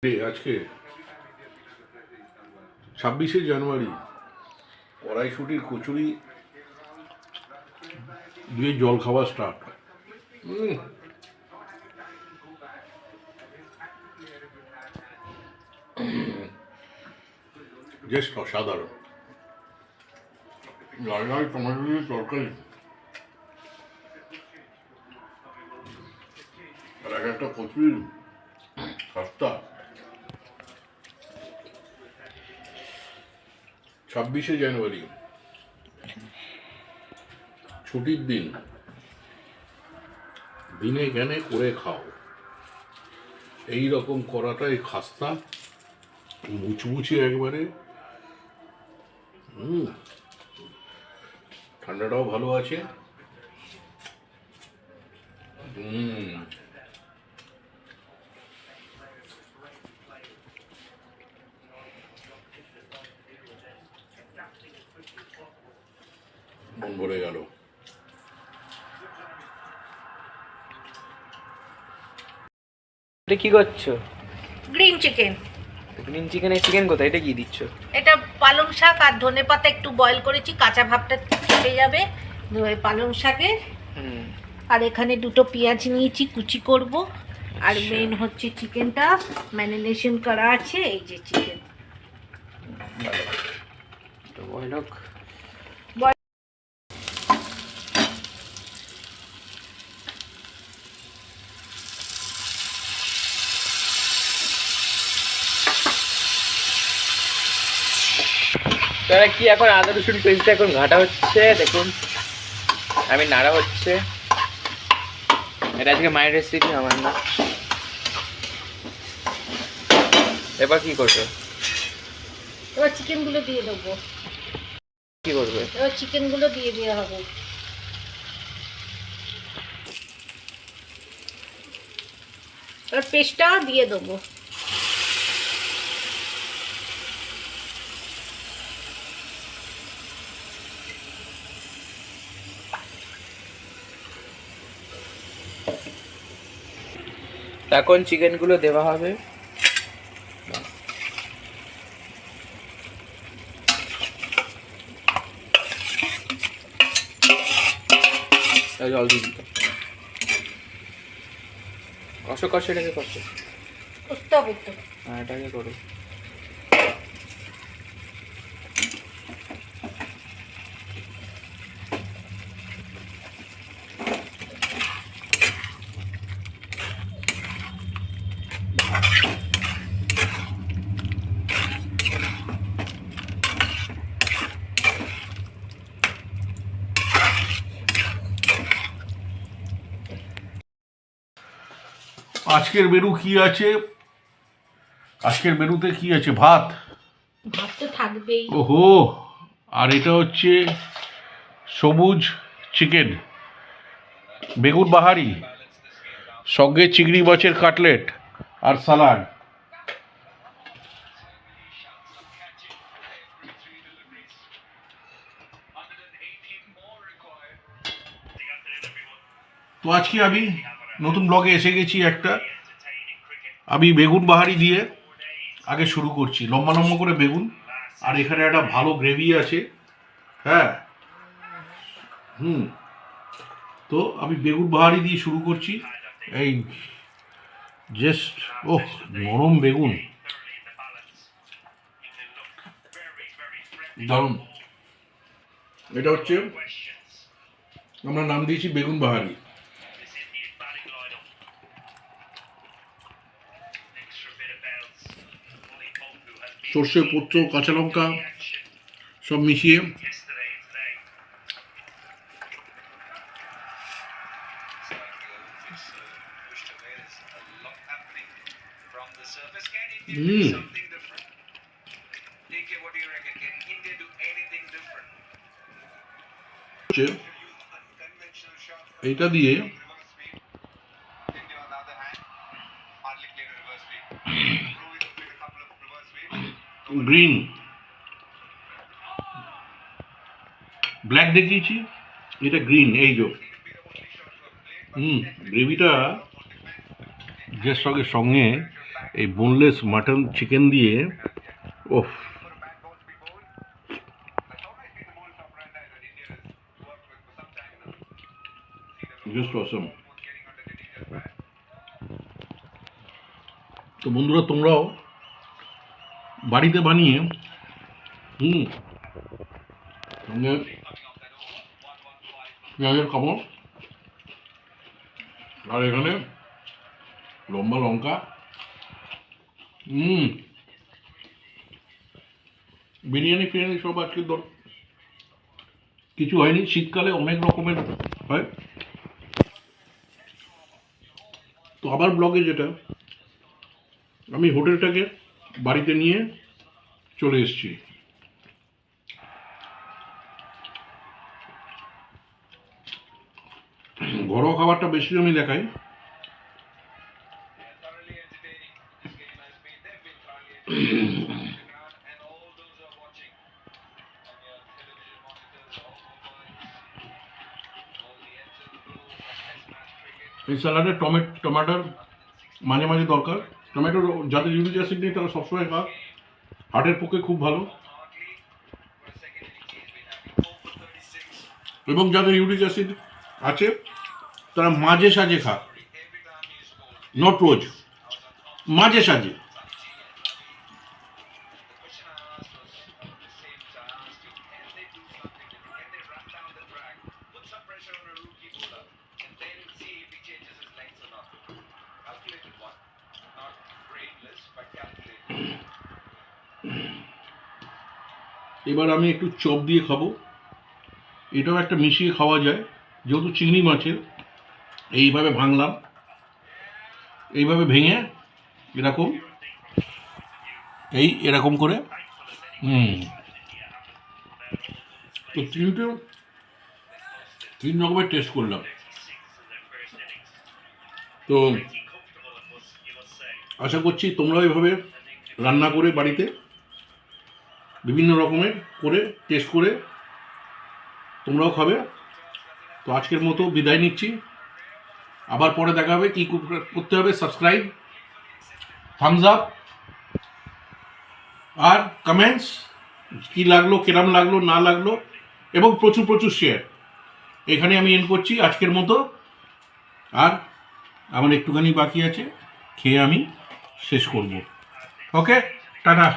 আজকে 26শে জানুয়ারি কড়াইশুটির কচুরি দিয়ে জল খাওয়া স্টার্ট। জাস্ট অসাধারণ। লাল লাল টমেটো দিয়ে তরকারি আর এক একটা কচুরি সস্তা। 26শে জানুয়ারি ছুটির দিন, দিনে জ্ঞানে করে খাও। এই রকম করাটাই খাস্তা, মুচমুচে একবারে। ঠান্ডাটাও ভালো আছে। মন ভরে গেল। এটা কি করছো? Green chicken. গ্রিন চিকেনে চিকেন কোথায়? এটা কি দিচ্ছ? এটা পালং শাক আর ধনেপাতা একটু বয়েল করেছি, কাঁচা ভাবটা কেটে যাবে পালং শাকে। আর এখানে দুটো পেঁয়াজ নিয়েছি, কুচি করব। আর মেন হচ্ছে চিকেনটা ম্যারিনেশন করা আছে। এই যে চিকেন বয়েল হোক। তারা কি এখন আদা রসুন পেস্টটা এখন ঘাটা হচ্ছে, দেখুন আমি নাড়া হচ্ছে। এটা আজকে মায়ের রেসিপি, আমার না। এবার কি করবে? এবার চিকেনগুলো দিয়ে দেবো। কি করবে? এবার চিকেনগুলো দিয়ে দেওয়া হবে। এবার পেস্টটাও দিয়ে দেবো। এখন চিকেনগুলো দেওয়া হবে। জল দিয়ে দিতে কষো কষো, এটাকে কষো। কষতে হবে তো। হ্যাঁ, এটাকে করো। আজকের মেনু কি আছে? আজকের মেনুতে কি আছে? ভাত। ভাত তো থাকবেই। ওহো, আর এটা হচ্ছে সবুজ চিকেন, বেগুন বাহারি, সঙ্গে চিংড়ি মাছের কাটলেট আর সালাড। তো আজকে আমি নতুন ব্লগে এসে গেছি একটা। আমি বেগুন বাহারি দিয়ে আগে শুরু করছি, লম্বা লম্বা করে বেগুন। আর এখানে একটা ভালো গ্রেভি আছে। হ্যাঁ, তো আমি বেগুন বাহারি দিয়ে শুরু করছি। এই জাস্ট ওহ, নরম বেগুন, দারুণ। এটা হচ্ছে, আমরা নাম দিয়েছি বেগুন বাহারি। সর্ষে, পোস্ত, কাঁচা লঙ্কা সব মিশিয়ে এইটা দিয়ে গ্রিন ব্ল্যাক দেখিয়েছি, এটা গ্রিন। এই যে গ্রেভিটা যে সঙ্গে এই বোনলেস মাটন চিকেন দিয়ে ওফ, জাস্ট অসম। তো বন্ধুরা, তোমরাও বাড়িতে বানিয়ে সঙ্গে পেঁয়াজের কামড় আর এখানে লম্বা লঙ্কা, বিরিয়ানি ফিরিয়ানি সব আজকে কিছু হয়নি। শীতকালে অনেক রকমের হয়। তো আবার ব্লগে যেটা, আমি হোটেলটাকে বাড়িতে নিয়ে চলে এসেছি। ঘরোয়া খাবারটা বেশি আমি দেখাই। এই স্যালাডে টমেটোর মাঝে মাঝে দরকার। টমেটোর যাদের ইউরিক অ্যাসিড নেই তারা সবসময় খাক, হার্টের পক্ষে খুব ভালো। এবং যাদের ইউরিক অ্যাসিড আছে তারা মাঝে সাঝে খাক, নট রোজ, মাঝে সাঝে। এবার আমি একটু চপ দিয়ে খাবো। এটাও একটা মিশিয়ে খাওয়া যায়, যেহেতু চিংড়ি মাছের। এইভাবে ভাঙলাম, এইভাবে ভেঙে এরকম করে তো তিন রকমের টেস্ট করলাম। তো আশা করছি তোমরাও এভাবে রান্না করে বাড়িতে বিভিন্ন রকমের করে টেস্ট করে তোমরাও খাবে। তো আজকের মতো বিদায় নিচ্ছি, আবার পরে দেখা হবে। কি করতে হবে? সাবস্ক্রাইব, থামস আপ আর কমেন্টস, কি লাগলো, কেরাম লাগলো না লাগলো, এবং প্রচুর প্রচুর শেয়ার। এখানে আমি এন্ড করছি আজকের মতো। আর আমার একটুখানি বাকি আছে, খেয়ে আমি শেষ করব। ওকে, টাটা।